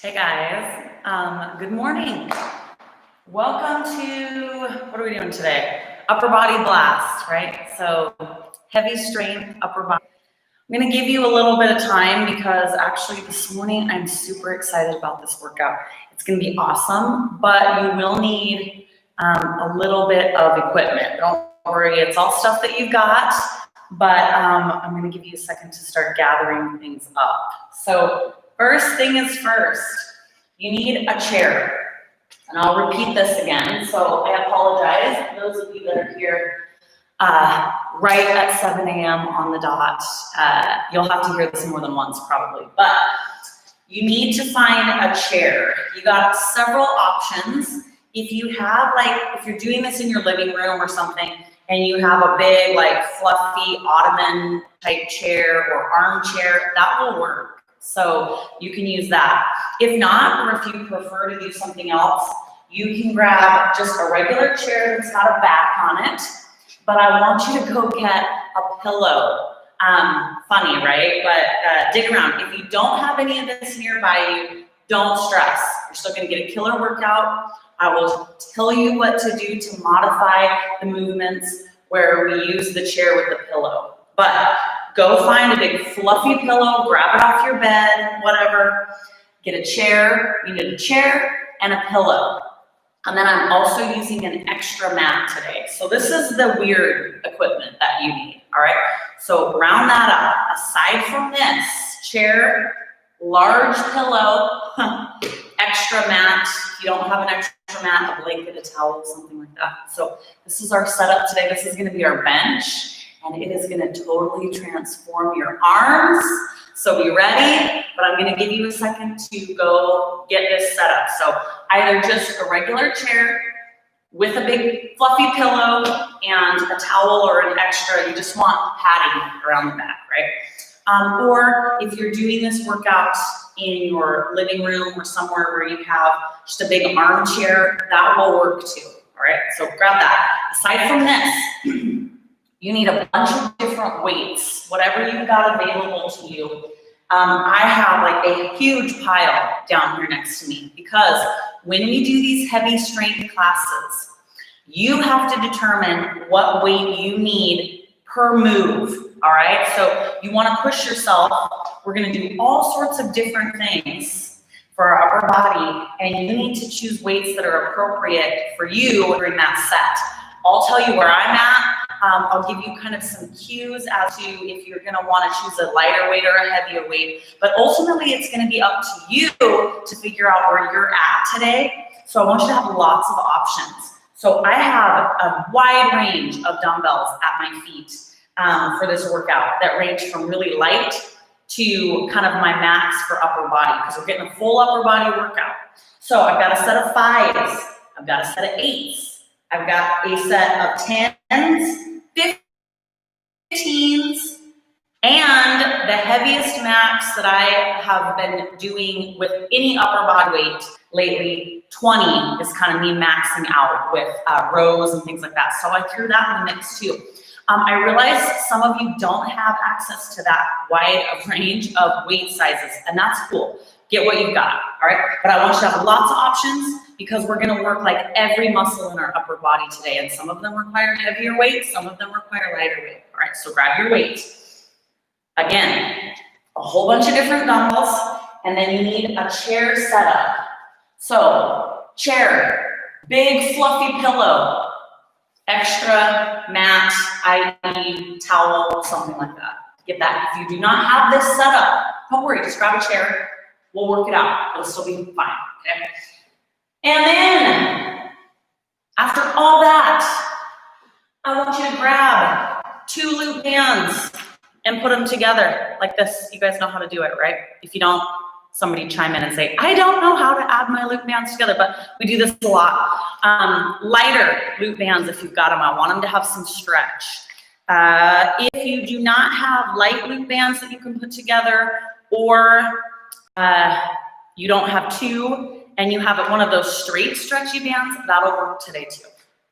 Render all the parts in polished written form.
Hey guys, good morning. Welcome to, what are we doing today? Upper body blast, right? So heavy strength, upper body. I'm gonna give you a little bit of time because actually this morning I'm super excited about this workout. It's gonna be awesome, but you will need a little bit of equipment. Don't worry, it's all stuff that you've got, but I'm gonna give you a second to start gathering things up. So first thing is first, you need a chair. And I'll repeat this again, so I apologize for those of you that are here right at 7 a.m. on the dot. You'll have to hear this more than once probably, but you need to find a chair. You got several options. If you have if you're doing this in your living room or something, and you have a big fluffy ottoman type chair or armchair, that will work. So you can use that. If not, or if you prefer to do something else, you can grab just a regular chair that's got a back on it, but I want you to go get a pillow. Funny, right? But dig around. If you don't have any of this nearby you, don't stress. You're still gonna get a killer workout. I will tell you what to do to modify the movements where we use the chair with the pillow. But go find a big fluffy pillow, grab it off your bed, whatever. Get a chair. You need a chair and a pillow. And then I'm also using an extra mat today. So this is the weird equipment that you need, all right? So round that up. Aside from this, chair, large pillow, extra mat. If you don't have an extra mat, a blanket, a towel, something like that. So this is our setup today. This is gonna be our bench, and it is gonna totally transform your arms. So be ready, but I'm gonna give you a second to go get this set up. So either just a regular chair with a big fluffy pillow and a towel or an extra, you just want padding around the back, right? Or if you're doing this workout in your living room or somewhere where you have just a big armchair, that will work too, all right? So grab that. Aside from this, you need a bunch of different weights, whatever you've got available to you. I have a huge pile down here next to me because when we do these heavy strength classes, you have to determine what weight you need per move, all right? So you wanna push yourself. We're gonna do all sorts of different things for our upper body, and you need to choose weights that are appropriate for you during that set. I'll tell you where I'm at. I'll give you kind of some cues as to if you're gonna wanna choose a lighter weight or a heavier weight, but ultimately it's gonna be up to you to figure out where you're at today. So I want you to have lots of options. So I have a wide range of dumbbells at my feet for this workout that range from really light to kind of my max for upper body, because we're getting a full upper body workout. So I've got a set of 5s, I've got a set of 8s, I've got a set of 10s, 15s, and the heaviest max that I have been doing with any upper body weight lately, 20 is kind of me maxing out with rows and things like that. So I threw that in the mix too. I realize some of you don't have access to that wide of range of weight sizes, and that's cool. Get what you've got, all right? But I want you to have lots of options because we're gonna work every muscle in our upper body today, and some of them require heavier weight, some of them require lighter weight, all right? So grab your weight. Again, a whole bunch of different dumbbells, and then you need a chair setup. So chair, big fluffy pillow, extra mat, ID, towel, something like that. Get that. If you do not have this set up, don't worry, just grab a chair. We'll work it out. It'll still be fine, okay? And then, after all that, I want you to grab 2 loop bands and put them together like this. You guys know how to do it, right? If you don't, somebody chime in and say, I don't know how to add my loop bands together, but we do this a lot. Lighter loop bands if you've got them. I want them to have some stretch. If you do not have light loop bands that you can put together, or you don't have 2 and you have one of those straight stretchy bands, that'll work today too.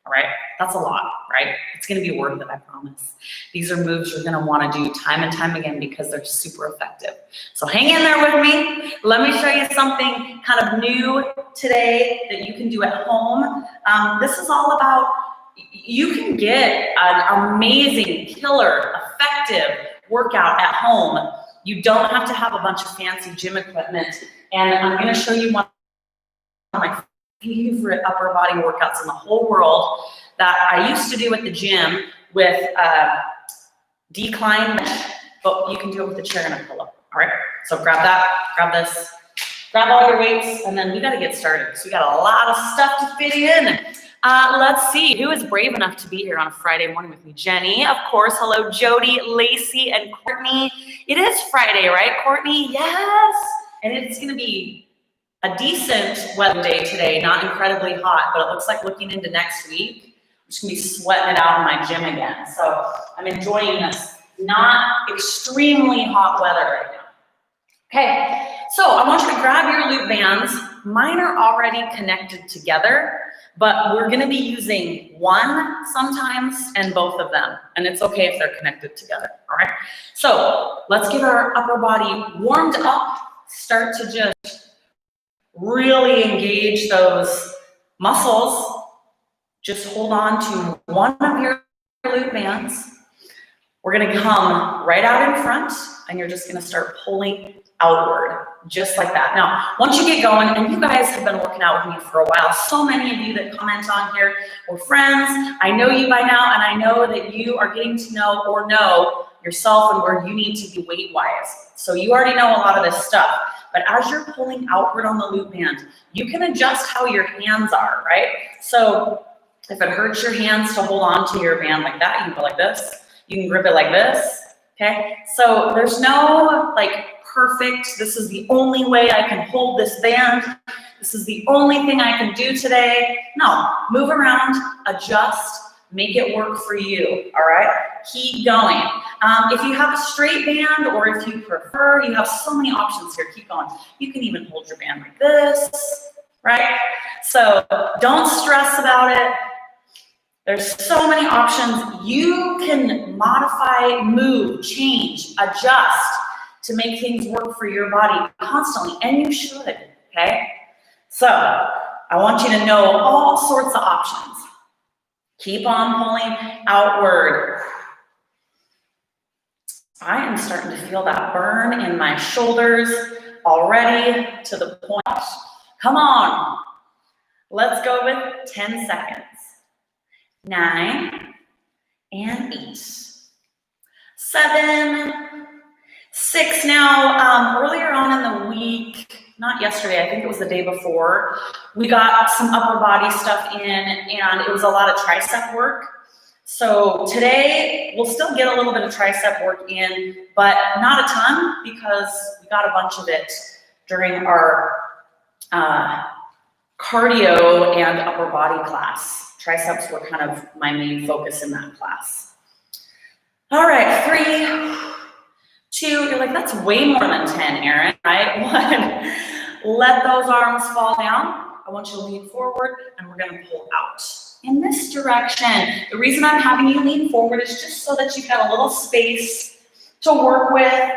all right? That's a lot, right? It's gonna be worth it, I promise. These are moves you're gonna wanna do time and time again because they're super effective. So hang in there with me. Let me show you something kind of new today that you can do at home. This is all about, you can get an amazing, killer, effective workout at home. You don't have to have a bunch of fancy gym equipment. And I'm gonna show you one of my favorite upper body workouts in the whole world that I used to do at the gym with decline mesh, but you can do it with a chair and a pillow, all right? So grab that, grab this, grab all your weights, and then we gotta get started because we got a lot of stuff to fit in. Let's see, who is brave enough to be here on a Friday morning with me? Jenny, of course. Hello, Jody, Lacey, and Courtney. It is Friday, right, Courtney? Yes, and it's gonna be a decent weather day today, not incredibly hot, but it looks like looking into next week, I'm just gonna be sweating it out in my gym again. So I'm enjoying this not extremely hot weather right now. Okay, so I want you to grab your loop bands. Mine are already connected together, but we're gonna be using one sometimes and both of them. And it's okay if they're connected together, all right? So let's get our upper body warmed up, start to just really engage those muscles. Just hold on to one of your loop bands. We're gonna come right out in front and you're just gonna start pulling outward, just like that. Now, once you get going, and you guys have been working out with me for a while, so many of you that comment on here, we're friends, I know you by now, and I know that you are getting to know yourself and where you need to be weight-wise. So you already know a lot of this stuff. But as you're pulling outward on the loop band, you can adjust how your hands are, right? So if it hurts your hands to hold on to your band like that, you can go like this. You can grip it like this, okay? So there's no like perfect, this is the only way I can hold this band. This is the only thing I can do today. No, move around, adjust, make it work for you, all right? Keep going. If you have a straight band or if you prefer, you have so many options here, keep going. You can even hold your band like this, right? So don't stress about it. There's so many options. You can modify, move, change, adjust to make things work for your body constantly, and you should, okay? So I want you to know all sorts of options. Keep on pulling outward. I am starting to feel that burn in my shoulders already to the point. Come on. Let's go with 10 seconds. 9 and 8. 7, 6. Now, earlier on in the week, not yesterday, I think it was the day before, we got some upper body stuff in and it was a lot of tricep work. So today, we'll still get a little bit of tricep work in, but not a ton because we got a bunch of it during our cardio and upper body class. Triceps were kind of my main focus in that class. All right, 3, 2, you're like, that's way more than 10, Erin, right? 1, let those arms fall down. I want you to lean forward and we're gonna pull out in this direction. The reason I'm having you lean forward is just so that you've got a little space to work with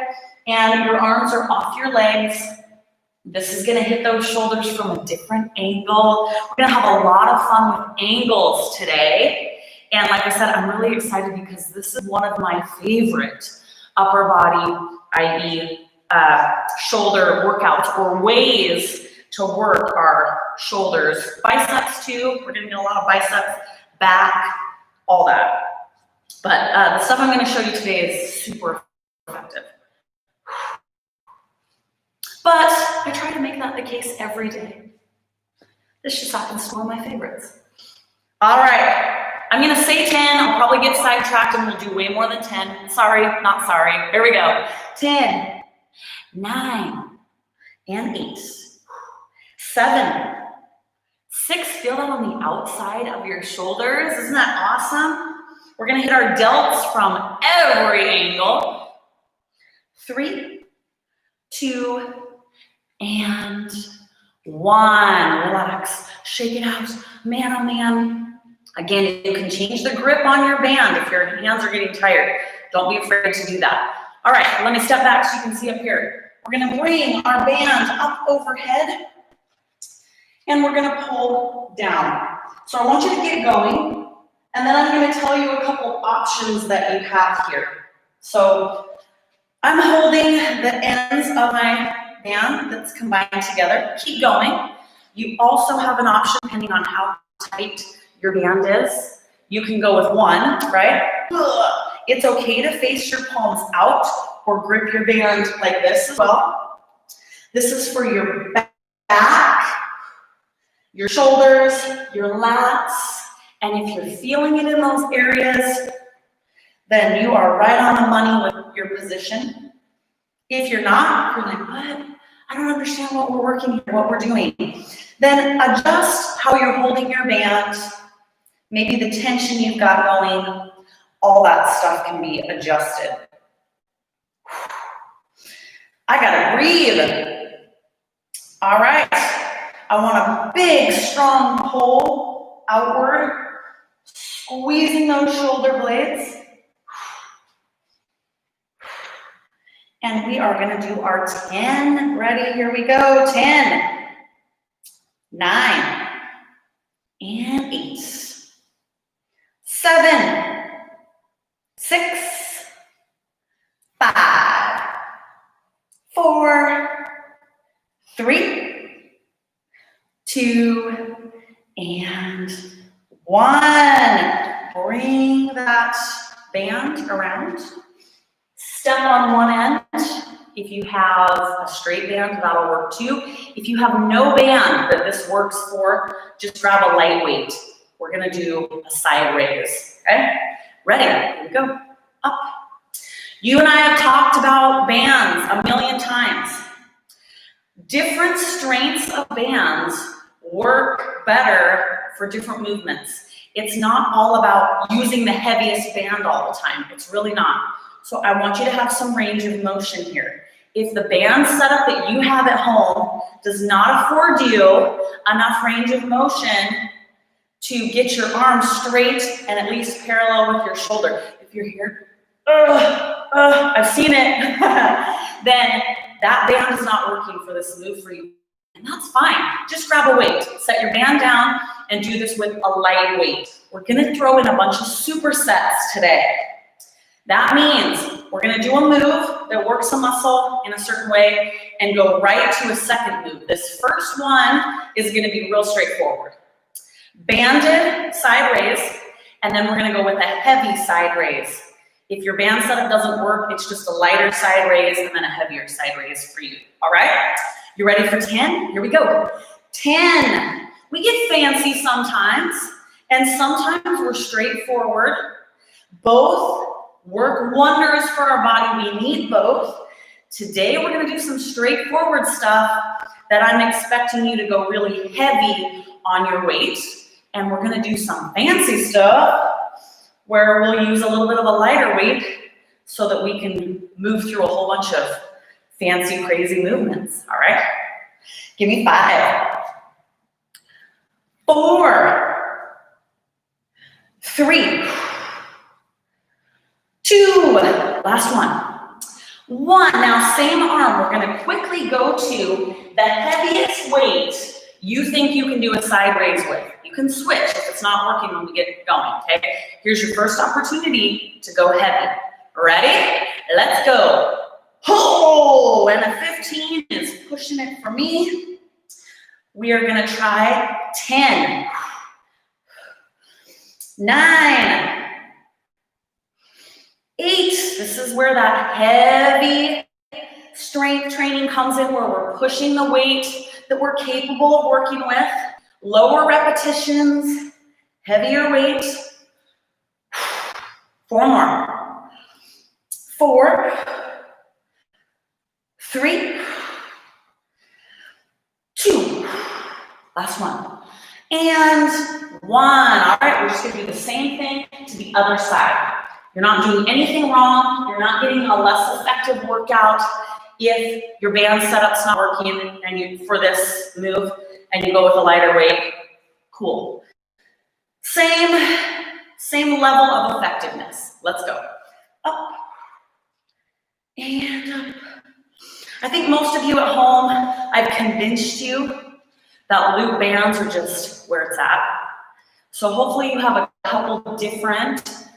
and your arms are off your legs. This is gonna hit those shoulders from a different angle. We're gonna have a lot of fun with angles today. And like I said, I'm really excited because this is one of my favorite upper body, i.e. Shoulder workouts or ways to work our shoulders. Biceps too, we're gonna get a lot of biceps, back, all that. But the stuff I'm gonna show you today is super effective. But I try to make that the case every day. This just happens to be one of my favorites. All right, I'm gonna say 10, I'll probably get sidetracked and we'll do way more than 10. Sorry, not sorry, here we go. 10, 9, and 8, 7, 6, feel that on the outside of your shoulders. Isn't that awesome? We're gonna hit our delts from every angle. 3, 2, and 1. Relax, shake it out, man oh man. Again, you can change the grip on your band if your hands are getting tired. Don't be afraid to do that. All right, let me step back so you can see up here. We're gonna bring our band up overhead and we're gonna pull down. So I want you to get going, and then I'm gonna tell you a couple options that you have here. So I'm holding the ends of my band that's combined together. Keep going. You also have an option depending on how tight your band is. You can go with one, right? It's okay to face your palms out or grip your band like this as well. This is for your back, your shoulders, your lats, and if you're feeling it in those areas, then you are right on the money with your position. If you're not, you're like, what? I don't understand what we're working here, what we're doing. Then adjust how you're holding your band, maybe the tension you've got going, all that stuff can be adjusted. I gotta breathe. All right, I want a big, strong pull outward, squeezing those shoulder blades. And we are gonna do our 10. Ready, here we go. 10, 9, and 8, 7, 6, 5, 4, 3, 2, and 1. Bring that band around. Step on one end. If you have a straight band, that'll work too. If you have no band that this works for, just grab a lightweight. We're gonna do a side raise, okay? Ready, here we go, up. You and I have talked about bands a million times. Different strengths of bands work better for different movements. It's not all about using the heaviest band all the time. It's really not. So I want you to have some range of motion here. If the band setup that you have at home does not afford you enough range of motion to get your arms straight and at least parallel with your shoulder, if you're here, I've seen it, then that band is not working for this move for you. And that's fine. Just grab a weight. Set your band down and do this with a light weight. We're gonna throw in a bunch of supersets today. That means we're gonna do a move that works a muscle in a certain way and go right to a second move. This first one is gonna be real straightforward. Banded side raise, and then we're gonna go with a heavy side raise. If your band setup doesn't work, it's just a lighter side raise and then a heavier side raise for you, all right? You ready for 10? Here we go. 10. We get fancy sometimes, and sometimes we're straightforward. Both work wonders for our body. We need both. Today, we're gonna do some straightforward stuff that I'm expecting you to go really heavy on your weight. And we're gonna do some fancy stuff where we'll use a little bit of a lighter weight so that we can move through a whole bunch of fancy, crazy movements, all right? Give me 5, 4, 3, 2, last one. 1, now same arm, we're gonna quickly go to the heaviest weight you think you can do a side raise with. You can switch if it's not working when we get going, okay? Here's your first opportunity to go heavy. Ready? Let's go. Oh, and a 15 is pushing it for me. We are gonna try 10, 9, 8. This is where that heavy strength training comes in, where we're pushing the weight that we're capable of working with. Lower repetitions, heavier weight. 4 more. 4, 3, 2. Last one. And 1. All right, we're just gonna do the same thing to the other side. You're not doing anything wrong. You're not getting a less effective workout if your band setup's not working and you for this move and you go with a lighter weight. Cool. Same level of effectiveness. Let's go. Up and up. I think most of you at home, I've convinced you that loop bands are just where it's at. So hopefully you have a couple different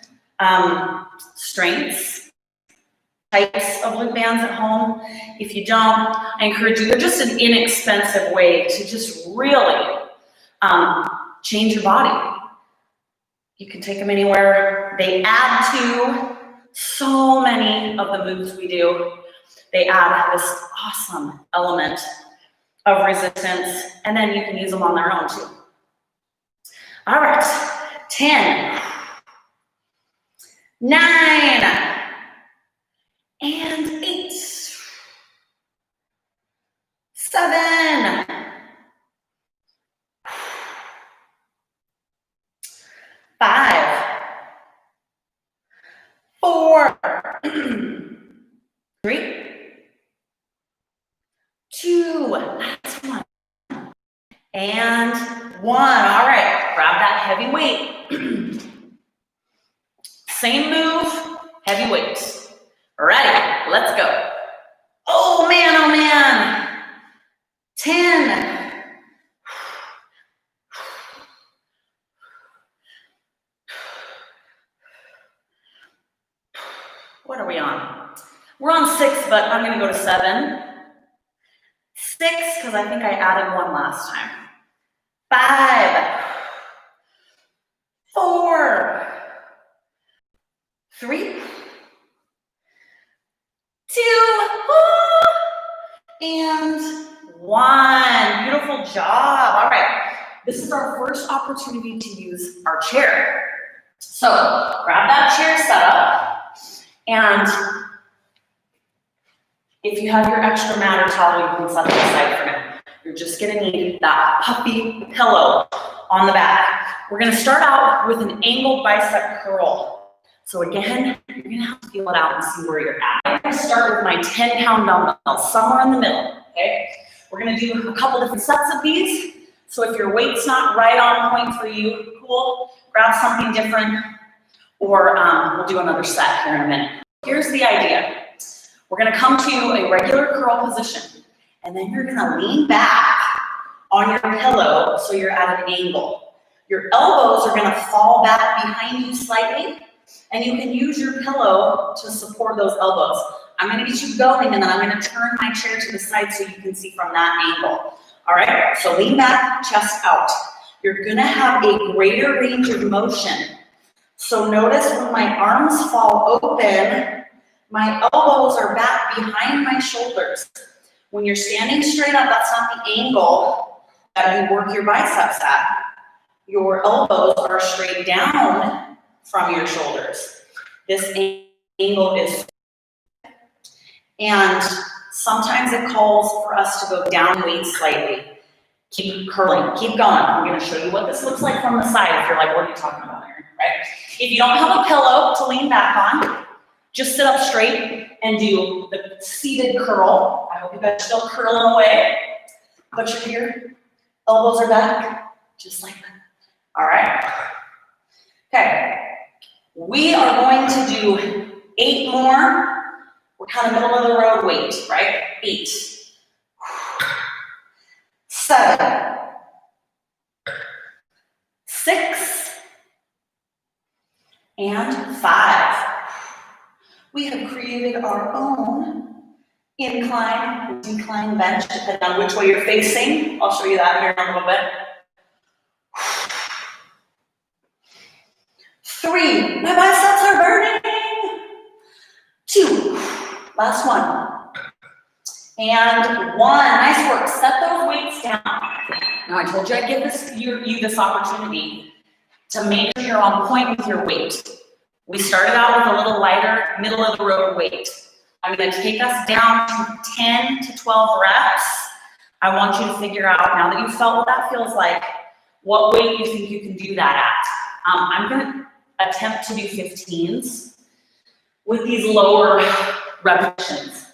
strengths, types of loop bands at home. If you don't, I encourage you, they're just an inexpensive way to just really change your body. You can take them anywhere. They add to so many of the moves we do. They add this awesome element of resistance, and then you can use them on their own too. All right, 10, 9, and 8, 7, 5, 4, 3, 2, last one, and 1. All right, grab that heavy weight. Same move, heavy weight. Ready, let's go. Oh man, 10. What are we on? We're on 6, but I'm gonna go to 7. 6, because I think I added 1 last time. 5, 4, 3, 2, and 1. Beautiful job. All right, this is our first opportunity to use our chair. So grab that chair set up. And if you have your extra mat or towel, you can set it aside for now. You're just gonna need that puffy pillow on the back. We're gonna start out with an angled bicep curl. So again, you're gonna have to feel it out and see where you're at. I'm gonna start with my 10-pound dumbbell, somewhere in the middle, okay? We're gonna do a couple different sets of these. So if your weight's not right on point for you, cool, grab something different, or we'll do another set here in a minute. Here's the idea. We're gonna come to a regular curl position, and then you're gonna lean back on your pillow so you're at an angle. Your elbows are gonna fall back behind you slightly, and you can use your pillow to support those elbows. I'm gonna get you going, and then I'm gonna turn my chair to the side so you can see from that angle. All right, so lean back, chest out. You're gonna have a greater range of motion. So notice when my arms fall open, my elbows are back behind my shoulders. When you're standing straight up, that's not the angle that you work your biceps at. Your elbows are straight down from your shoulders. This angle is, and sometimes it calls for us to go down weight slightly. Keep curling, keep going. I'm gonna show you what this looks like from the side if you're like, what are you talking about here, right? If you don't have a pillow to lean back on, just sit up straight and do the seated curl. I hope you guys are still curling away. Put your here, elbows are back, just like that. All right. Okay, we are going to do 8 more. We're kind of middle of the road weight, right? 8, 7, 6, and 5. We have created our own incline, decline bench, depending on which way you're facing. I'll show you that here in a little bit. 3, my biceps are burning. 2, last one. And 1, nice work. Set those weights down. Now I told you I'd give you this opportunity to make sure you're on point with your weight. We started out with a little lighter, middle of the road weight. I'm gonna take us down to 10 to 12 reps. I want you to figure out, now that you've felt what that feels like, what weight you think you can do that at. I'm gonna attempt to do 15s with these lower repetitions.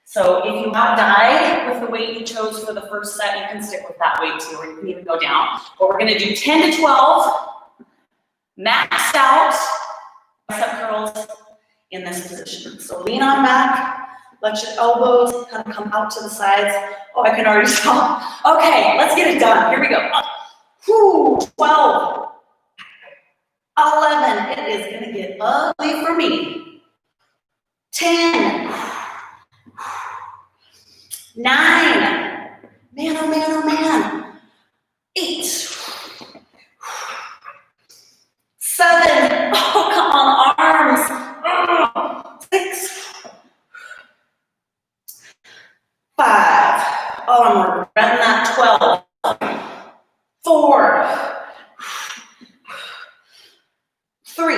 So if you have died with the weight you chose for the first set, you can stick with that weight too, or you can even go down. But we're gonna do 10 to 12 maxed out bicep curls in this position. So lean on back, let your elbows kind of come out to the sides. Oh, I can already tell. Okay, let's get it done. Here we go. Whew, 12, 11, it is gonna get ugly for me. 10, 9, man, oh man, oh man. 8, 7, oh come on, arms. 6, 5, oh I'm regretting that. 12, 4, 3,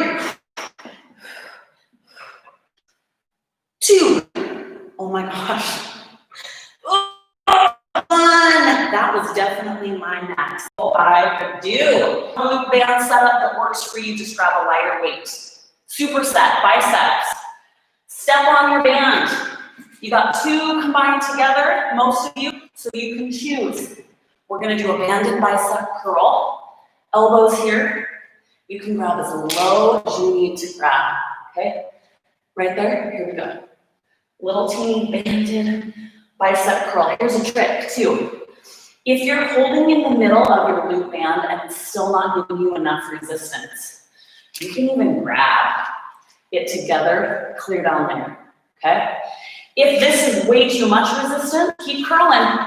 2, oh my gosh. 1, that was definitely my max. So I could do a loop band setup that works for you. Just grab a lighter weight. Superset, biceps. Step on your band. You got 2 combined together, most of you, so you can choose. We're gonna do a banded bicep curl. Elbows here. You can grab as low as you need to grab, okay? Right there, here we go. Little teeny banded bicep curl. Here's a trick too. If you're holding in the middle of your loop band and it's still not giving you enough resistance, you can even grab it together, clear down there, okay? If this is way too much resistance, keep curling.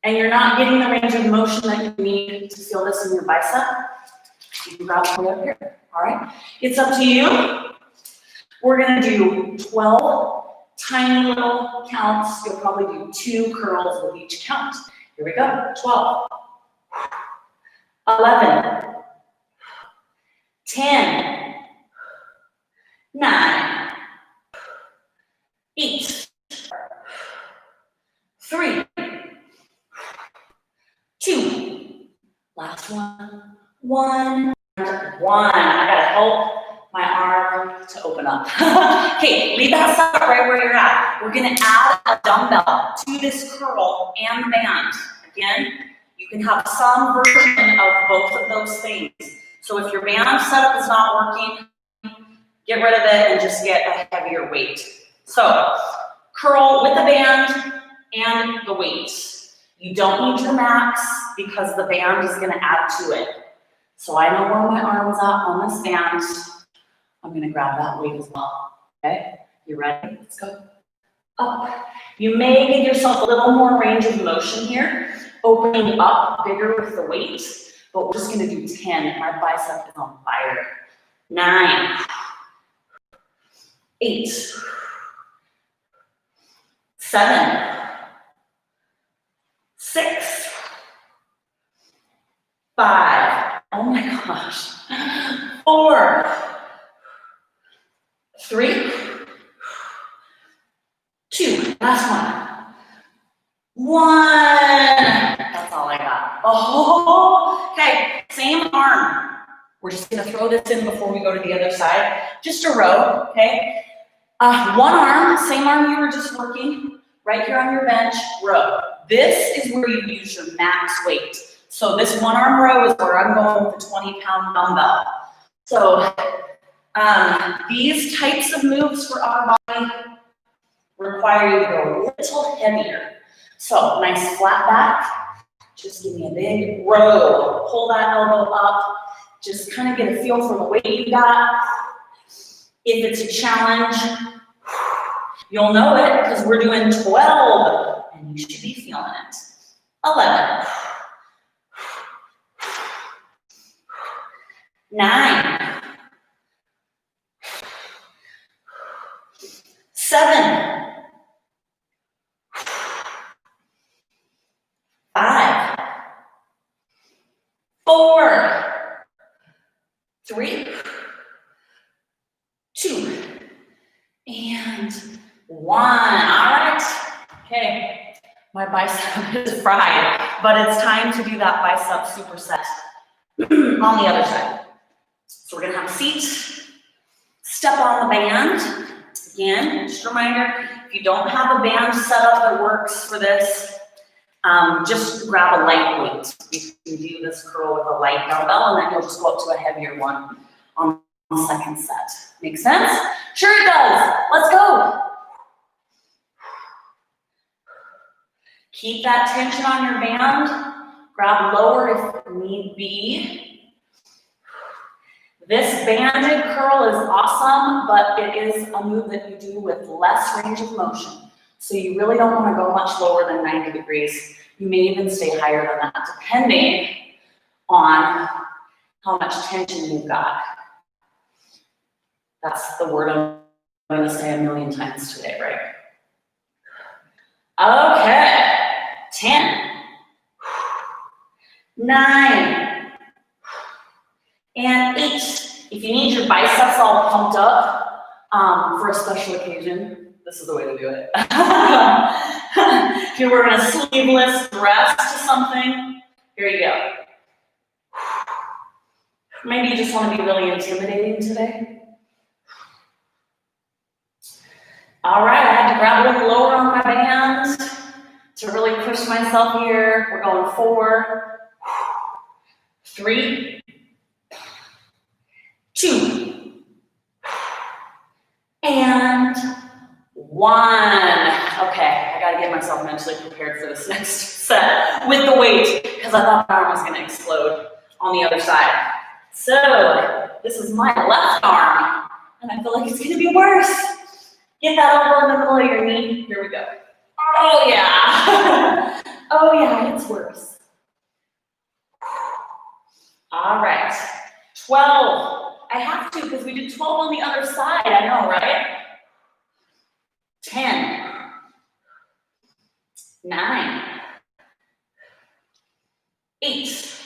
And you're not getting the range of motion that you need to feel this in your bicep, you can grab it up here, all right? It's up to you. We're gonna do 12 tiny little counts. You'll probably do 2 curls with each count. Here we go, 12, 11, 10, 9, 8, 3, 2, last one, 1, 1. I gotta help my arm to open up. Okay, leave that side right where you're at. We're gonna add a dumbbell to this curl and band. Again, you can have some version of both of those things. So if your band setup is not working, get rid of it and just get a heavier weight. So, curl with the band and the weight. You don't need to max because the band is gonna add to it. So I know where my arm's at on this band. I'm gonna grab that weight as well, okay? You ready? Let's go up. You may give yourself a little more range of motion here, opening up bigger with the weight, but we're just gonna do 10. My bicep is on fire. 9, 8, 7, 6, 5, oh my gosh, 4, 3, 2, last one, 1. That's all I got. Oh, okay, same arm. We're just gonna throw this in before we go to the other side. Just a row, okay? One arm, same arm you were just working, right here on your bench, row. This is where you use your max weight. So this one arm row is where I'm going with the 20-pound dumbbell. So these types of moves for our body require you to go a little heavier. So nice flat back, just give me a big row. Pull that elbow up, just kind of get a feel for the weight you got. If it's a challenge, you'll know it because we're doing 12 and you should be feeling it. 11, 9, 7, 5, 4, 3, 2, and 1. All right. Okay. My bicep is fried, but it's time to do that bicep superset on the other side. So we're gonna have a seat, step on the band. Again, just a reminder, if you don't have a band set up that works for this, Just grab a light weight. You can do this curl with a light dumbbell, and then you'll just go up to a heavier one on the second set. Make sense? Sure it does. Let's go. Keep that tension on your band. Grab lower if need be. This banded curl is awesome, but it is a move that you do with less range of motion. So you really don't want to go much lower than 90 degrees. You may even stay higher than that, depending on how much tension you've got. That's the word I'm going to say a million times today, right? Okay, 10, 9, and 8. If you need your biceps all pumped up for a special occasion, this is the way to do it. If you're wearing a sleeveless dress to something, here you go. Maybe you just want to be really intimidating today. All right, I had to grab a little lower on my band to really push myself here. We're going 4, 3, 2, and 1. Okay, I gotta get myself mentally prepared for this next set with the weight, because I thought my arm was gonna explode on the other side. So, this is my left arm, and I feel like it's gonna be worse. Get that elbow in the middle of your knee. Here we go. Oh yeah. Oh yeah, it's worse. All right, 12. I have to because we did 12 on the other side, I know, right? 10, 9, 8,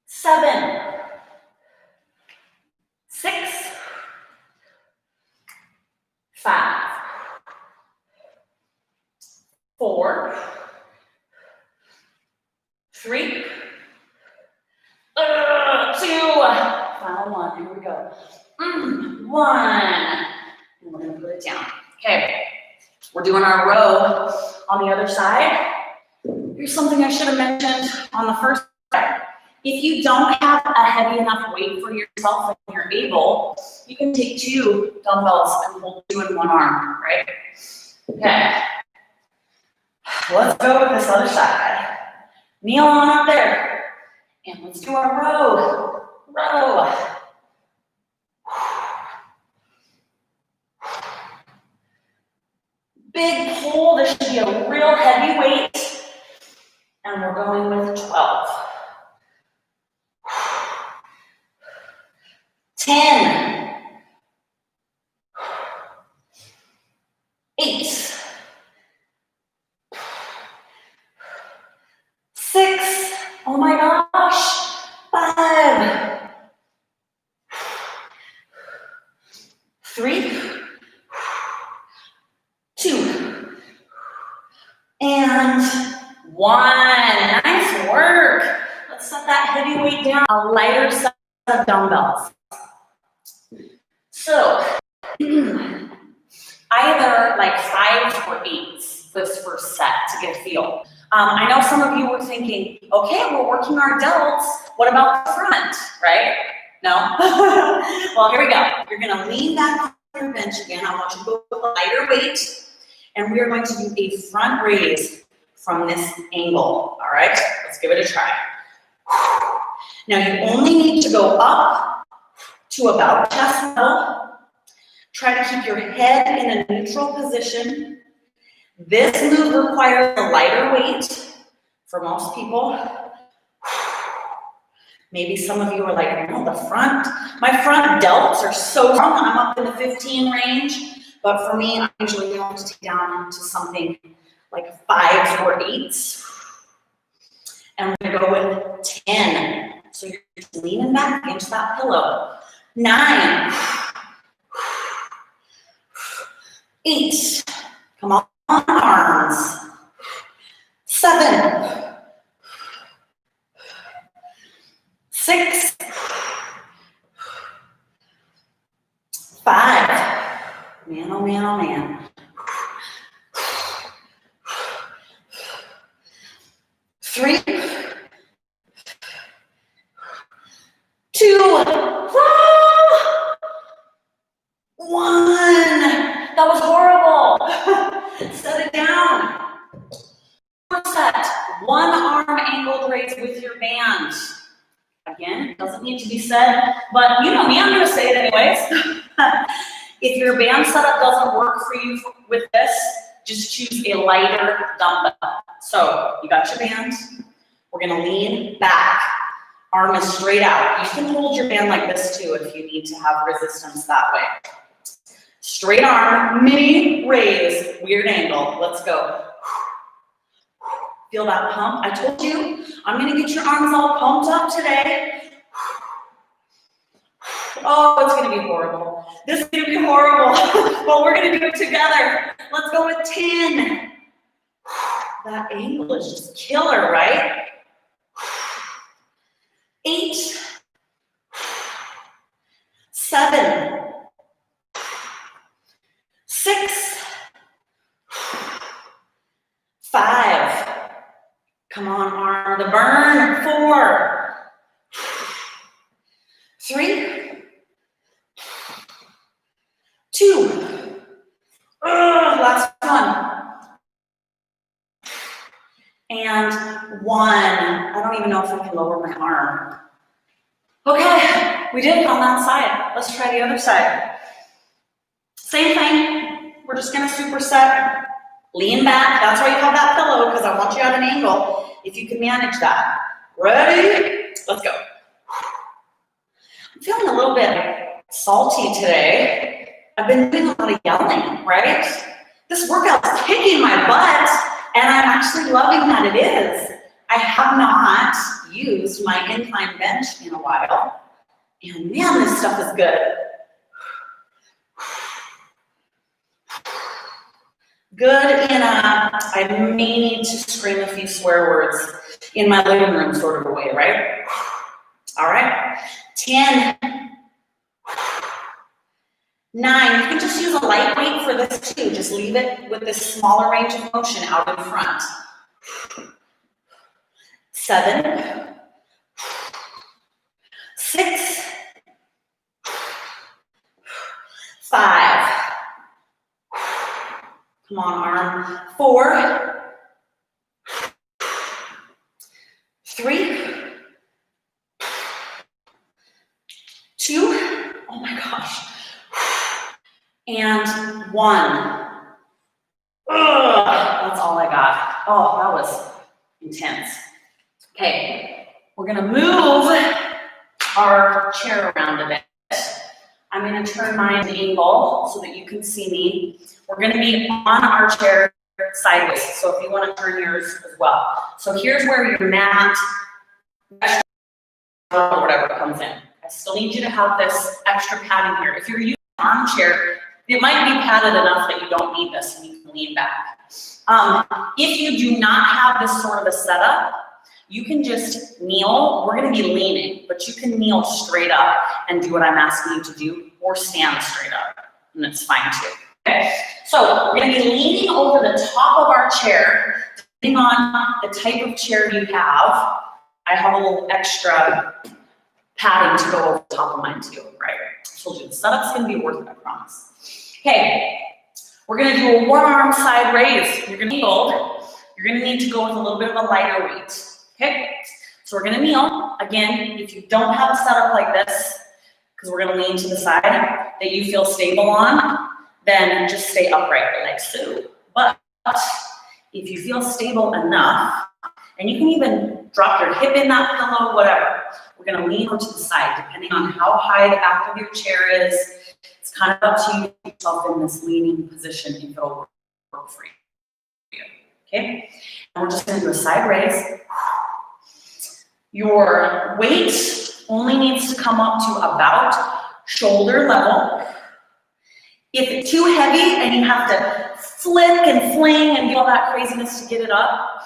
7, 6, 5, 4, 3, 2, final one, here we go. 1, and we're gonna put it down. Okay, we're doing our row on the other side. Here's something I should have mentioned on the first side. If you don't have a heavy enough weight for yourself and you're able, you can take 2 dumbbells and hold 2 in one arm, right? Okay. Let's go with this other side. Kneel on up there. And let's do our row. Row. Big pull. This should be a real heavy weight. And we're going with 12. 10. 8. 6. Oh my gosh. 5. 3. 2. And 1. Nice work. Let's set that heavy weight down. A lighter set of dumbbells. So, either like 5s or 8s for this first set to get a feel. I know some of you were thinking, okay, we're working our delts. What about the front, right? No? Well, here we go. You're gonna lean back on your bench again. I want you to go with a lighter weight. And we are going to do a front raise from this angle, all right? Let's give it a try. Now you only need to go up to about chest level. Try to keep your head in a neutral position. This move requires a lighter weight for most people. Maybe some of you are like, no, the front, my front delts are so strong. I'm up in the 15 range. But for me, I usually have to take down to something like 5s or 8s. And we're gonna go with 10. So you're just leaning back into that pillow. 9. 8. Come on, arms. 7. 6. 5. Man, oh man, oh man. 3, 2, 1. That was horrible. Set it down. Set. One arm angled raise with your band. Again, doesn't need to be said, but you know me, I'm going to say it anyways. If your band setup doesn't work for you with this, just choose a lighter dumbbell. So you got your band. We're going to lean back. Arm is straight out. You can hold your band like this too if you need to have resistance that way. Straight arm, mini raise, weird angle. Let's go. Feel that pump? I told you, I'm gonna get your arms all pumped up today. Oh, it's gonna be horrible. This is gonna be horrible, but we're gonna do it together. Let's go with 10. That angle is just killer, right? 8, 7, 6, 5. Come on, arm to burn. 4, 3, 2. Last one. And 1. I don't even know if I can lower my arm. Okay, we did it on that side. Let's try the other side. Same thing. We're just gonna superset. Lean back. That's why you have that pillow, because I want you at an angle if you can manage that. Ready? Let's go. I'm feeling a little bit salty today. I've been doing a lot of yelling, right? This workout is kicking my butt, and I'm actually loving that it is. I have not used my incline bench in a while, and man, this stuff is good. Good enough. I may need to scream a few swear words in my living room sort of a way, right? All right. 10, 9. You can just use a light weight for this too. Just leave it with this smaller range of motion out in front. 7, 6, 5. Come on, arm. 4, 3, 2. Oh my gosh. And 1. That's all I got. Oh, that was intense. Okay, we're gonna move our chair around a bit. I'm gonna turn mine to angle so that you can see me. We're gonna be on our chair sideways, so if you wanna turn yours as well. So here's where your mat, or whatever comes in. I still need you to have this extra padding here. If you're using an armchair, it might be padded enough that you don't need this and you can lean back. If you do not have this sort of a setup, you can just kneel. We're gonna be leaning, but you can kneel straight up and do what I'm asking you to do, or stand straight up, and it's fine too. Okay, so we're gonna be leaning over the top of our chair, depending on the type of chair you have. I have a little extra padding to go over the top of mine too, right? I told you the setup's gonna be worth it, I promise. Okay, we're gonna do a one arm side raise. You're gonna need to go with a little bit of a lighter weight. Okay, so we're gonna kneel. Again, if you don't have a setup like this, because we're gonna lean to the side that you feel stable on, then just stay upright like so. But if you feel stable enough, and you can even drop your hip in that pillow, whatever, we're gonna lean over to the side, depending on how high the back of your chair is. It's kind of up to you to put yourself in this leaning position if it'll work for you. Okay, and we're just gonna do a side raise. Your weight only needs to come up to about shoulder level. If it's too heavy and you have to flick and fling and do all that craziness to get it up,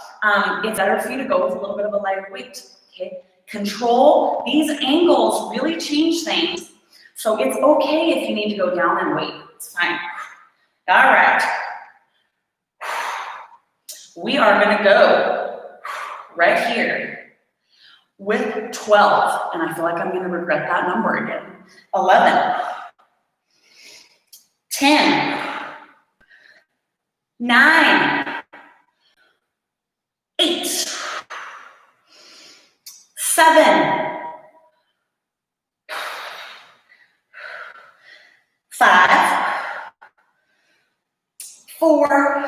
it's better for you to go with a little bit of a lighter weight, okay? Control, these angles really change things. So it's okay if you need to go down and weight, it's fine. All right. We are gonna go right here with 12, and I feel like I'm gonna regret that number again. 11, 10, 9, 8, 7, 5, 4,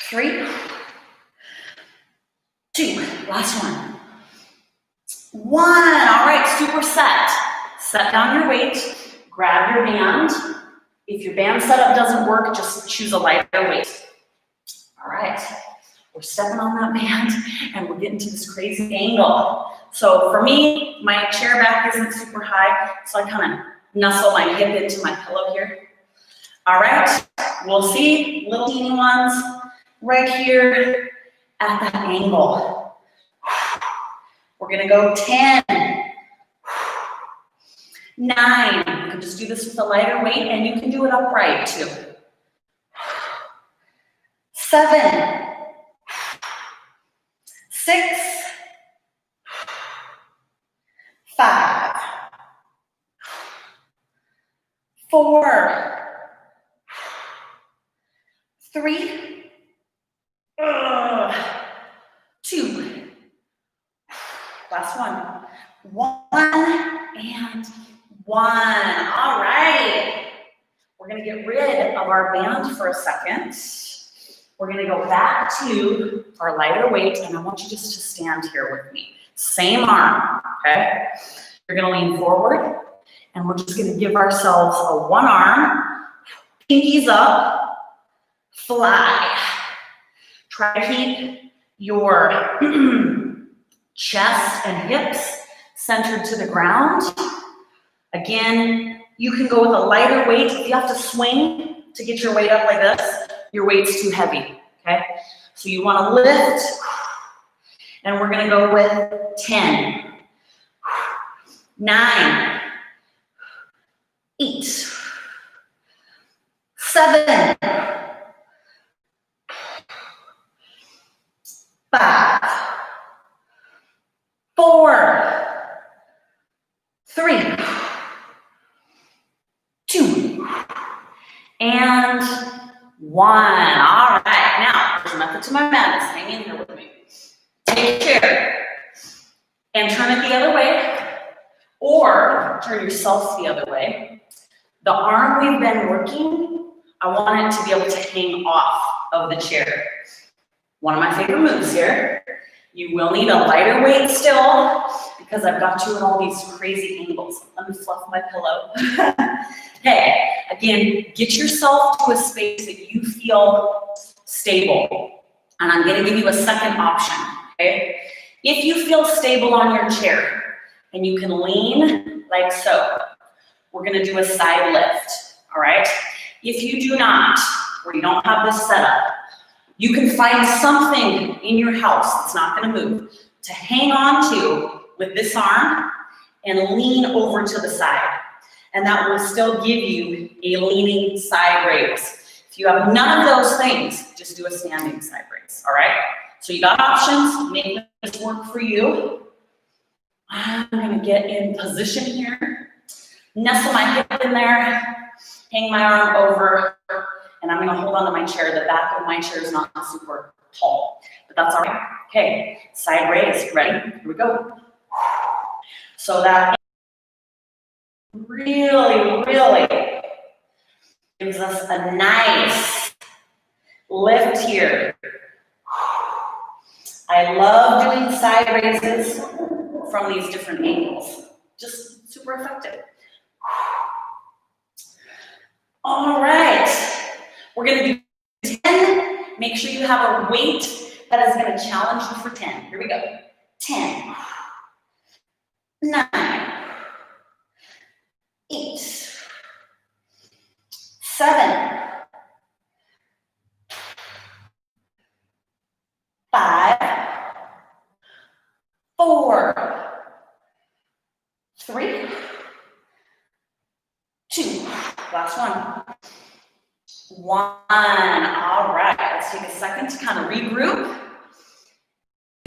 3, 2, last one. 1, all right, super set. Set down your weight, grab your band. If your band setup doesn't work, just choose a lighter weight. All right, we're stepping on that band and we're getting to this crazy angle. So for me, my chair back isn't super high, so I kind of nestle my hip into my pillow here. All right, we'll see little teeny ones right here at that angle. We're gonna go 10, 9, you can just do this with a lighter weight and you can do it upright too. 7, 6, 5, 4, 3, 2, last one. 1 and 1. All right. We're going to get rid of our band for a second. We're going to go back to our lighter weight, and I want you just to stand here with me. Same arm, okay? You're going to lean forward, and we're just going to give ourselves a one arm, pinkies up, fly. Try to keep your chest and hips centered to the ground. Again, you can go with a lighter weight. If you have to swing to get your weight up like this, your weight's too heavy, okay? So you wanna lift, and we're gonna go with 10, 9, 8, 7, 5, 4, 3, 2, and 1. All right, now there's a method to my madness. Hang in here with me. Take a chair and turn it the other way, or turn yourself the other way. The arm we've been working, I want it to be able to hang off of the chair. One of my favorite moves here. You will need a lighter weight still, because I've got you in all these crazy angles. Let me fluff my pillow. Hey, again, get yourself to a space that you feel stable. And I'm gonna give you a second option, okay? If you feel stable on your chair, and you can lean like so, we're gonna do a side lift, all right? If you do not, or you don't have this set up, you can find something in your house that's not gonna move to hang on to with this arm and lean over to the side. And that will still give you a leaning side raise. If you have none of those things, just do a standing side raise, all right? So you got options, make this work for you. I'm gonna get in position here, nestle my hip in there, hang my arm over, and I'm gonna hold on to my chair. The back of my chair is not super tall, but that's all right. Okay, side raise, ready? Here we go. So that really, really gives us a nice lift here. I love doing side raises from these different angles. Just super effective. All right, we're gonna do 10. Make sure you have a weight that is gonna challenge you for 10. Here we go. 10, 9, 8, 7, 5, 4, 3, 2, last one. 1. All right, let's take a second to kind of regroup.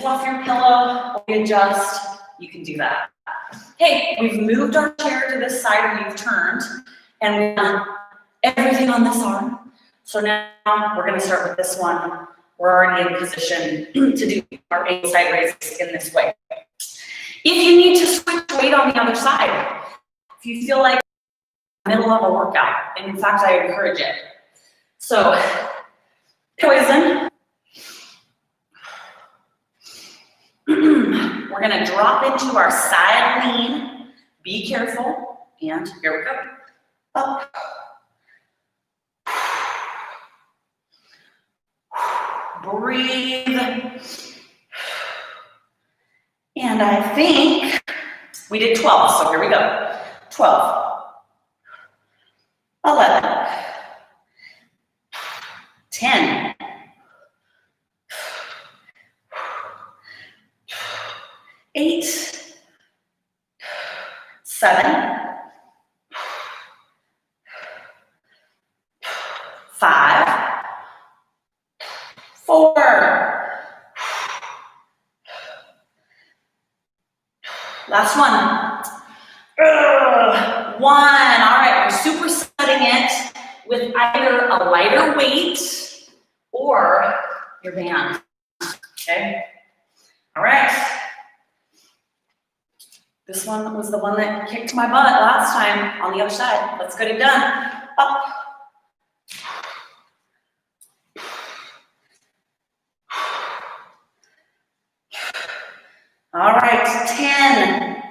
off your pillow, or adjust, you can do that. Okay, we've moved our chair to this side and we've turned, and we've done everything on this arm. So now we're gonna start with this one. We're already in position to do our A side raises in this way. If you need to switch weight on the other side, if you feel like middle of a workout, and in fact, I encourage it. So, poison. We're gonna drop into our side lean. Be careful, and here we go. Up. Breathe. And I think we did 12, so here we go. 12, 11, 10, 8, 7, 5, 4. Last one. 1. All right, we're supersetting it with either a lighter weight or your band. Okay? All right. This one was the one that kicked my butt last time on the other side. Let's get it done. Up. All right, 10,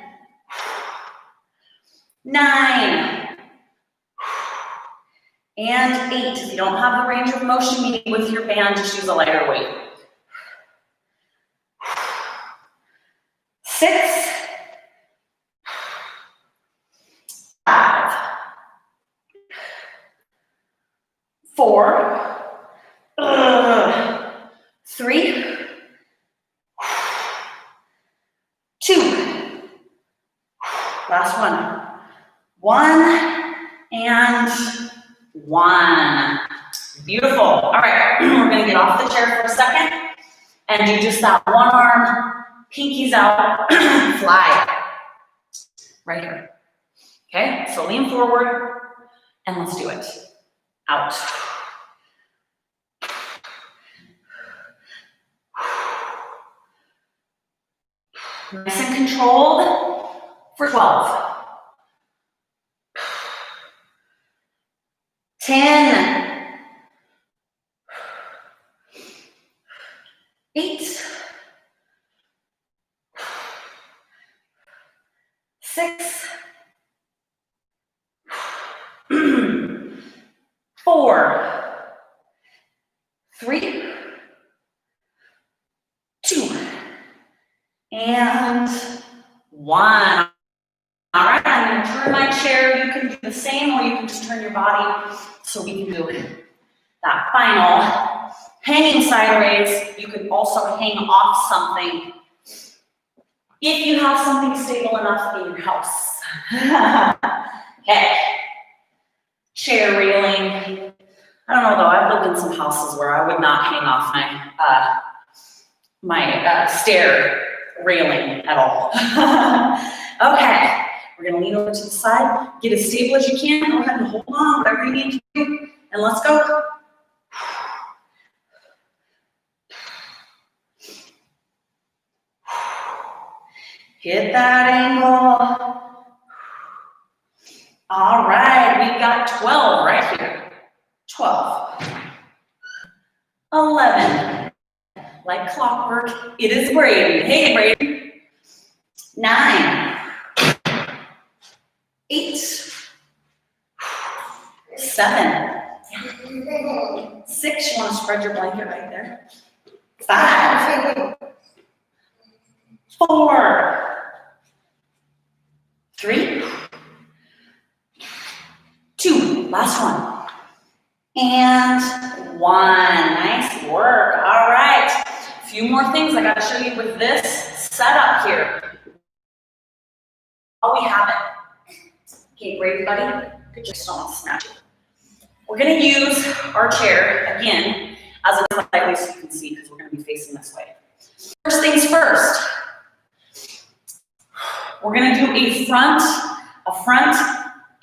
9, and 8. If you don't have the range of motion meeting with your band, just use a lighter weight. 6, 5, 4, 3, 2. Last one. 1 and 1. Beautiful. All right, we're going to get off the chair for a second and do just that one arm, pinkies out, fly. Right here. Okay, so lean forward and let's do it. Out. Nice and controlled for 12. 10. 8. 6. 4. 3. 2. And 1. All right, I'm going to turn my chair. You can do the same, or you can just turn your body so we can do that final hanging side raise. You can also hang off something if you have something stable enough in your house. Okay, chair railing. I don't know though, I've lived in some houses where I would not hang off my stair railing at all. Okay, we're gonna lean over to the side, get as stable as you can, go ahead and hold on, whatever you need to do, and let's go. Hit that angle. All right, we've got 12 right here. 12. 11. Like clockwork, it is Brady. Hey, Brady. 9. 8. 7. 6. You want to spread your blanket right there. 5. 4. 3. 2. Last one. And 1. Nice work. All right. A few more things I got to show you with this setup here. Oh, we have it. Okay, Brady, buddy. Good job. Just don't snatch it. We're going to use our chair again as a side way so you can see, because we're going to be facing this way. first things first, we're gonna do a front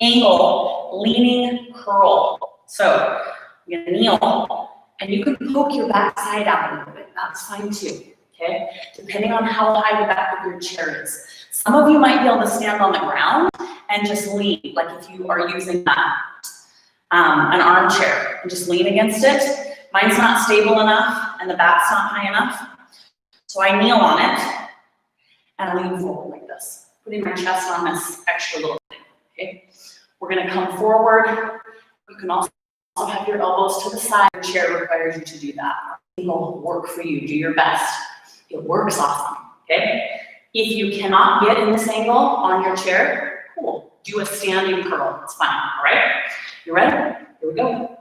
angle leaning curl. So you're gonna kneel, and you can poke your back side out a little bit. That's fine too, okay? Depending on how high the back of your chair is. Some of you might be able to stand on the ground and just lean, like if you are using an armchair, and just lean against it. Mine's not stable enough, and the back's not high enough. So I kneel on it, and I lean forward like this, putting my chest on this extra little thing, okay? We're gonna come forward. You can also have your elbows to the side. Your chair requires you to do that. It will work for you, do your best. It works awesome, okay? If you cannot get in this angle on your chair, cool. Do a standing curl, it's fine, all right? You ready? Here we go.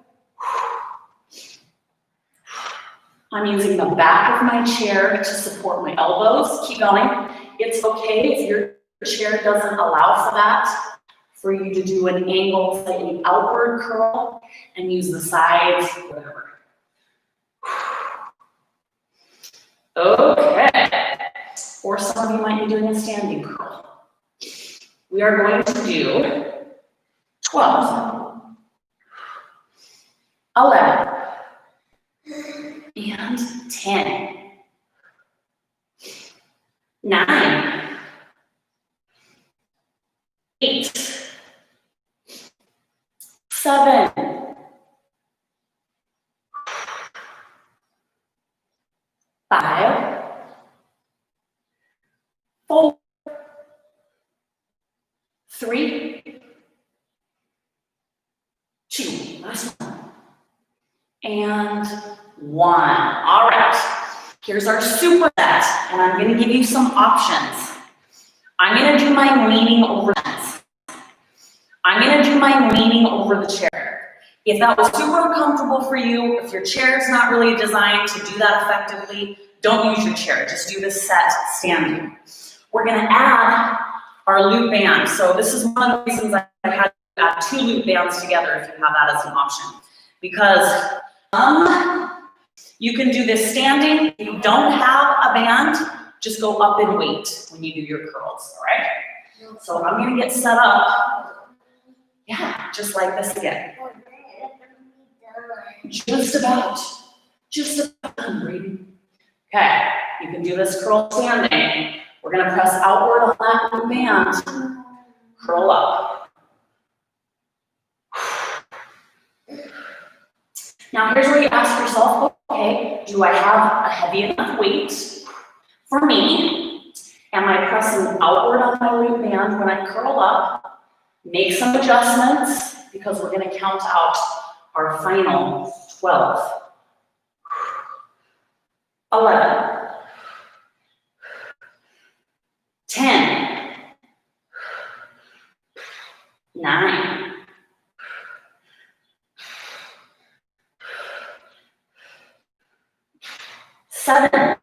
I'm using the back of my chair to support my elbows. Keep going. It's okay if your chair doesn't allow for that, for you to do an angle, slightly outward curl, and use the sides, whatever. Okay. Or some of you might be doing a standing curl. We are going to do 12, 11, and 10, 9, 8, 7, 5, 4, 3, 2, last one, and 1. All right, here's our superset, and I'm gonna give you some options. I'm gonna do my leaning over this. I'm gonna do my leaning over the chair. If that was super uncomfortable for you, if your chair is not really designed to do that effectively, don't use your chair, just do this set standing. We're gonna add our loop band. So this is one of the reasons I've had to add 2 loop bands together if you have that as an option. Because you can do this standing. If you don't have a band, just go up in weight when you do your curls, all right? So I'm gonna get set up, yeah, just like this again. Just about done. Okay, you can do this curl standing. We're gonna press outward on that loop band, curl up. Now here's where you ask yourself, okay, do I have a heavy enough weight for me? Am I pressing outward on my loop band when I curl up? Make some adjustments because we're gonna count out our final 12, 11, 10, 9, 7,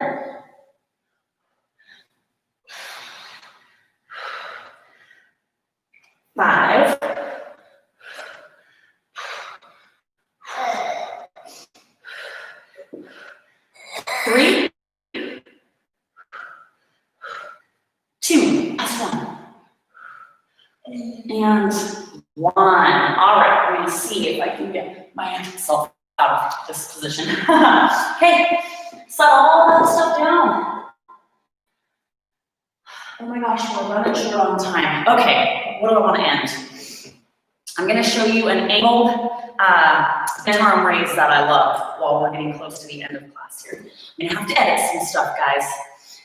5, 3, 2, last one, and 1. All right, we're gonna see if I can get myself out of this position. Okay, set all that stuff down. Oh my gosh, we're running short on time. Okay, what do I want to end? I'm gonna show you an angled arm raise that I love while we're getting close to the end of class here. I'm gonna have to edit some stuff, guys.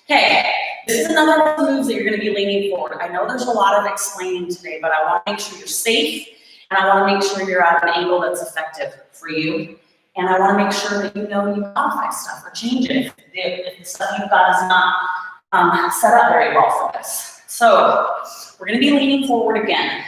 Okay, this is another one of the moves that you're gonna be leaning forward. I know there's a lot of explaining today, but I wanna make sure you're safe, and I wanna make sure you're at an angle that's effective for you. And I wanna make sure that you know you modify stuff or change it if the stuff you've got is not set up very well for this. So we're gonna be leaning forward again.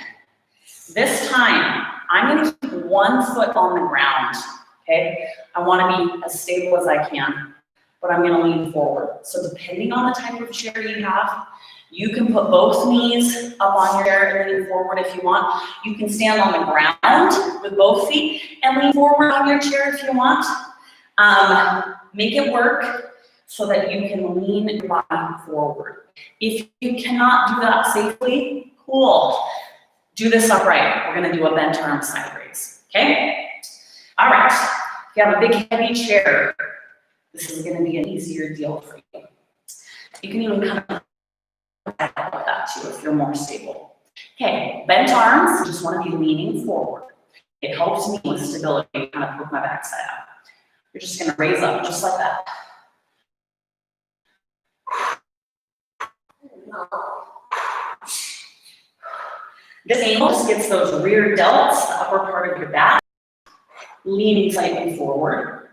This time, I'm gonna keep one foot on the ground, okay? I wanna be as stable as I can, but I'm gonna lean forward. So depending on the type of chair you have, you can put both knees up on your chair and lean forward if you want. You can stand on the ground with both feet and lean forward on your chair if you want. Make it work. so that you can lean your body forward. If you cannot do that safely, cool. Do this upright. We're gonna do a bent arm side raise, okay? All right, if you have a big heavy chair, this is gonna be an easier deal for you. You can even kind of like that too if you're more stable. Okay, bent arms, just wanna be leaning forward. It helps me with stability, kind of put my backside out. You're just gonna raise up just like that. This angle just gets those rear delts, the upper part of your back, leaning slightly forward.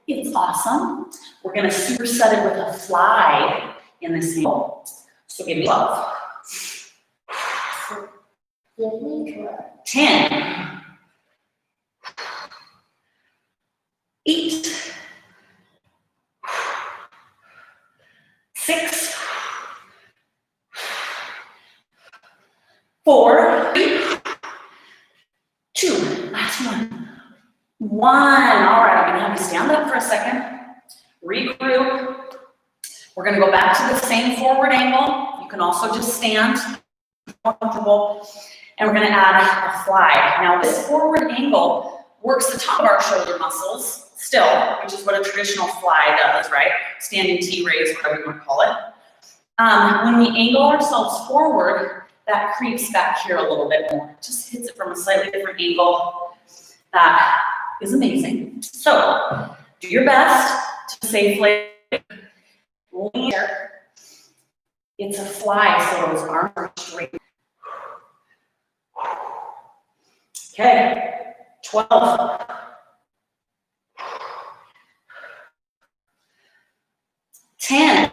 It's awesome. We're gonna superset it with a fly in this angle. So give me 12. 10. 8. 6. 4. 3. 2. Last one. 1. All right, I'm gonna have you stand up for a second. Regroup. We're gonna go back to the same forward angle. You can also just stand, more comfortable. And we're gonna add a fly. Now this forward angle works the top of our shoulder muscles still, which is what a traditional fly does, right? Standing T raise, whatever you want to call it. When we angle ourselves forward, that creeps back here a little bit more. Just hits it from a slightly different angle. That is amazing. So do your best to safely lean here. It's a fly, so those arms are straight. Okay, 12. 10.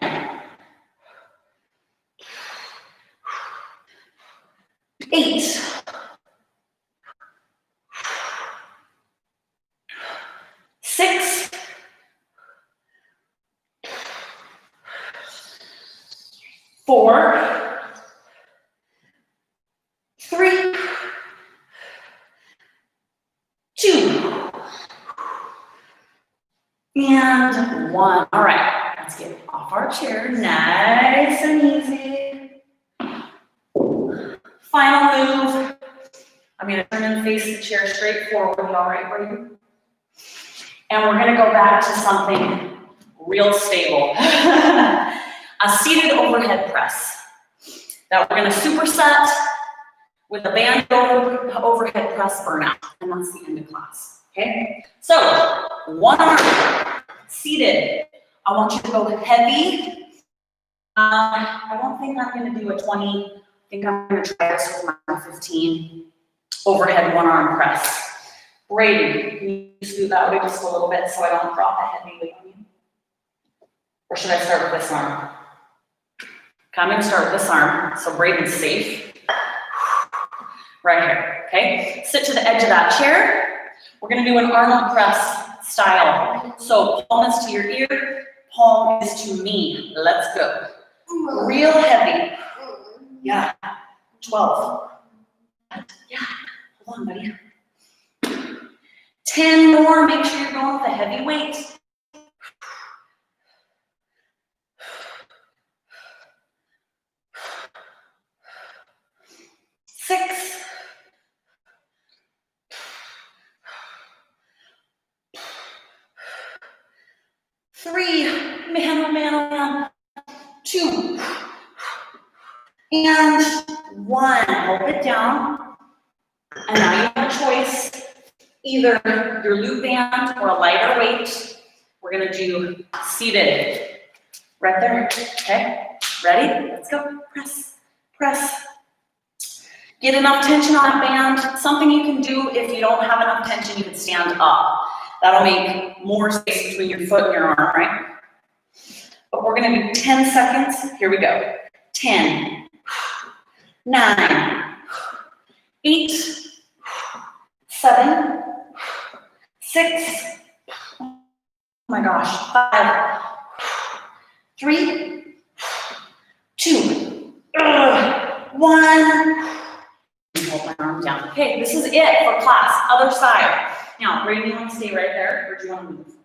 8. 6. 4. 3. 2. And 1. All right, let's get off our chair, nice and easy. Final move. I'm gonna turn and face the chair straight forward. All right, Brayden? And we're gonna go back to something real stable. A seated overhead press that we're gonna superset with a band overhead press burnout, and that's the end of class, okay? So, one arm, seated. I want you to go heavy. I don't think I'm gonna do a 20. I think I'm gonna try this with my 15 overhead one arm press. Brady, can you scoot that way just a little bit so I don't drop a heavy weight on you? Or should I start with this arm? Okay, I'm gonna start with this arm, so Braden's safe. Right here, okay? Sit to the edge of that chair. We're gonna do an Arnold press style. So palm is to your ear, palm is to me. Let's go. Real heavy. Yeah, 12. Yeah, hold on, buddy. 10 more, make sure you're going with a heavy weight. 6. 3, man, oh man, oh man. 2, and 1. Hold it down. And now you have a choice, either your loop band or a lighter weight. We're gonna do seated. Right there, okay? Ready? Let's go. Press, press. Get enough tension on that band. Something you can do if you don't have enough tension, you can stand up. That'll make more space between your foot and your arm, right? But we're gonna do 10 seconds. Here we go. 10, 9, 8, 7, 6, oh my gosh, 5, 3, 2, 1. Hold my arm down. Okay, this is it for class. Other side. Now, Brady, you want to stay right there, or do you want to move?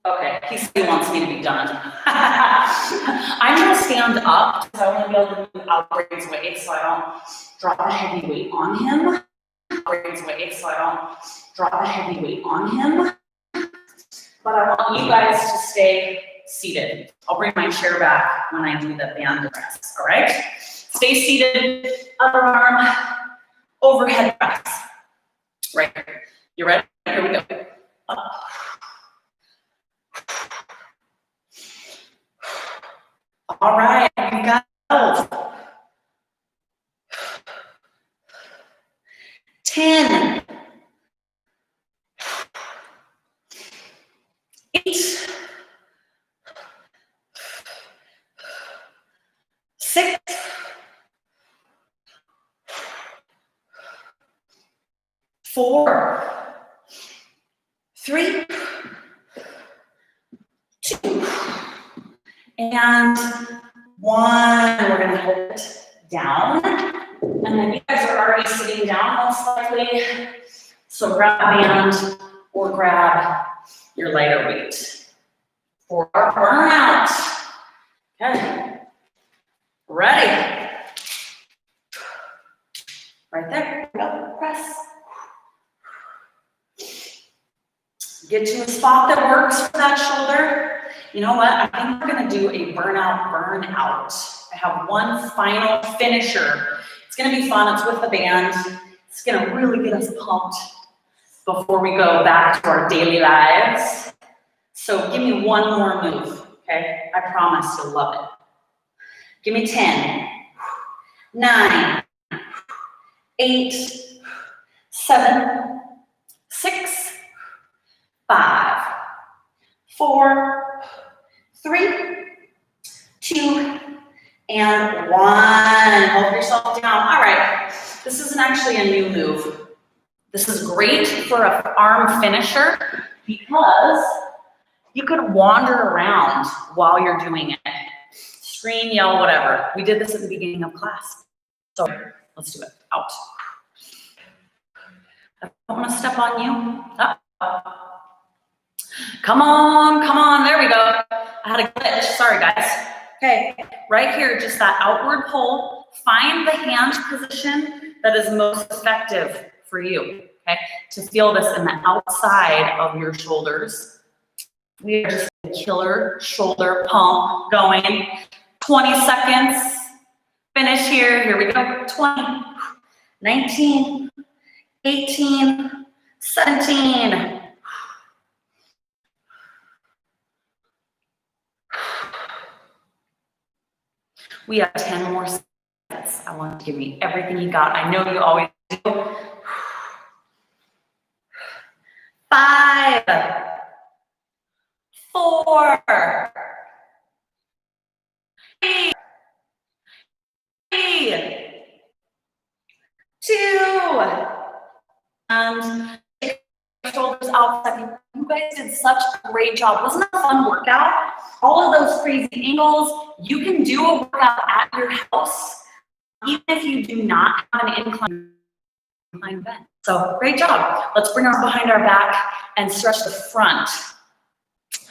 Okay, he still wants me to be done. I'm gonna stand up because I want to be able to move out his weight so I don't drop a heavy weight on him. His weight so I don't drop a heavy weight on him. But I want you guys to stay seated. I'll bring my chair back when I do the band press, all right? Stay seated, other arm, overhead press. Right here. You ready? Here we go. Up. All right, you got it. 10, 8, 6, 4, 3, 2, and 1. We're going to hold it down. And then you guys are already sitting down most likely. So grab a band or grab your lighter weight for our burnout. Okay. Ready? Right there. Go. Press. Get to a spot that works for that shoulder. You know what? I think we're going to do a burnout. I have one final finisher. It's going to be fun. It's with the band. It's going to really get us pumped before we go back to our daily lives. So give me one more move, okay? I promise you'll love it. Give me 10, 9, 8, 7, 6, 5, 4, 3, 2, and 1. Hold yourself down. All right, this isn't actually a new move. This is great for an arm finisher because you could wander around while you're doing it. Scream, yell, whatever. We did this at the beginning of class. So let's do it. Out. I don't want to step on you. Up. Come on. There we go. I had a glitch. Sorry, guys. Okay, right here, just that outward pull. Find the hand position that is most effective for you, okay? To feel this in the outside of your shoulders. We are just a killer shoulder pump going. 20 seconds. Finish here. Here we go. 20, 19, 18, 17. We have 10 more seconds. I want to give me everything you got. I know you always do. 5, 4, 3, 2, and take your shoulders out. You guys did such a great job. Wasn't that a fun workout? All of those crazy angles. You can do a workout at your house, even if you do not have an incline bend. So great job. Let's bring our behind our back and stretch the front.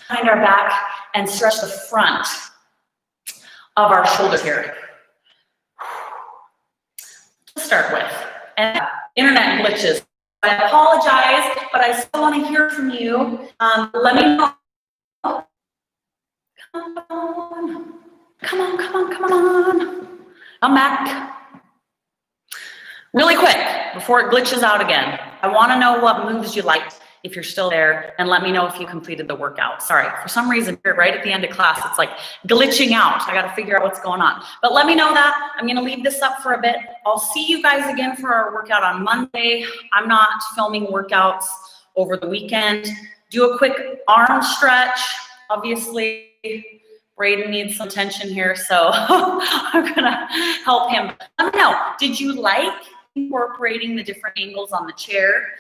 Behind our back and stretch the front of our shoulders here. To start with, and internet glitches. I apologize, but I still want to hear from you. Let me know. Come on. I'm back. Really quick, before it glitches out again, I want to know what moves you liked if you're still there, and let me know if you completed the workout. Sorry, for some reason, right at the end of class, it's like glitching out. I got to figure out what's going on. But let me know that. I'm going to leave this up for a bit. I'll see you guys again for our workout on Monday. I'm not filming workouts over the weekend. Do a quick arm stretch. Obviously, Braden needs some attention here, so I'm going to help him. Let me know, did you like incorporating the different angles on the chair?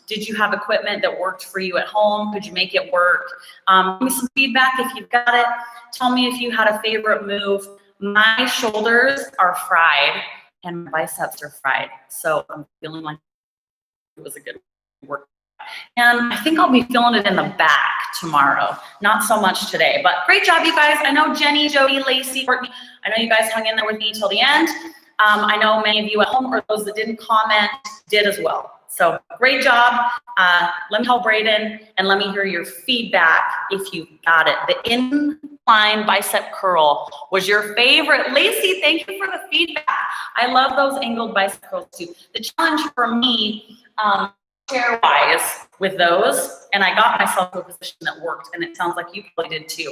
Did you have equipment that worked for you at home? Could you make it work? Give me some feedback if you've got it. Tell me if you had a favorite move. My shoulders are fried and my biceps are fried. So I'm feeling like it was a good workout. And I think I'll be feeling it in the back tomorrow, not so much today, but great job, you guys. I know Jenny, Jody, Lacey, Courtney, I know you guys hung in there with me till the end. I know many of you at home or those that didn't comment did as well. So great job. Let me call Braden and let me hear your feedback if you got it. The incline bicep curl was your favorite. Lacey, thank you for the feedback. I love those angled bicep curls too. The challenge for me, chair-wise with those, and I got myself to a position that worked, and it sounds like you probably did too.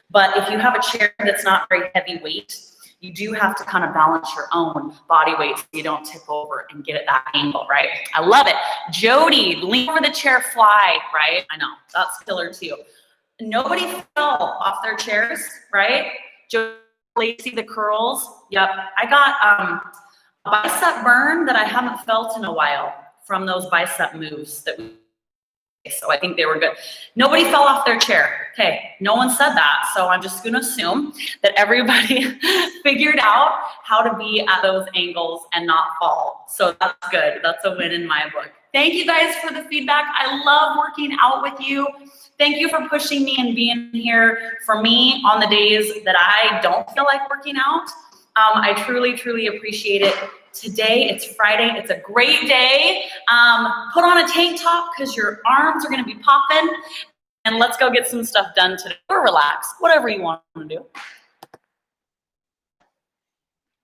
But if you have a chair that's not very heavy weight, you do have to kind of balance your own body weight so you don't tip over and get at that angle, right? I love it. Jody, lean over the chair, fly, right? I know, that's killer too. Nobody fell off their chairs, right? Jody, Lacey, the curls. Yep, I got a bicep burn that I haven't felt in a while from those bicep moves that we. So I think they were good. Nobody fell off their chair. Okay, no one said that. So I'm just gonna assume that everybody figured out how to be at those angles and not fall. So that's good. That's a win in my book. Thank you guys for the feedback. I love working out with you. Thank you for pushing me and being here for me on the days that I don't feel like working out. I truly, truly appreciate it. Today, it's Friday. It's a great day. Put on a tank top because your arms are going to be popping. And let's go get some stuff done today. Or relax, whatever you want to do.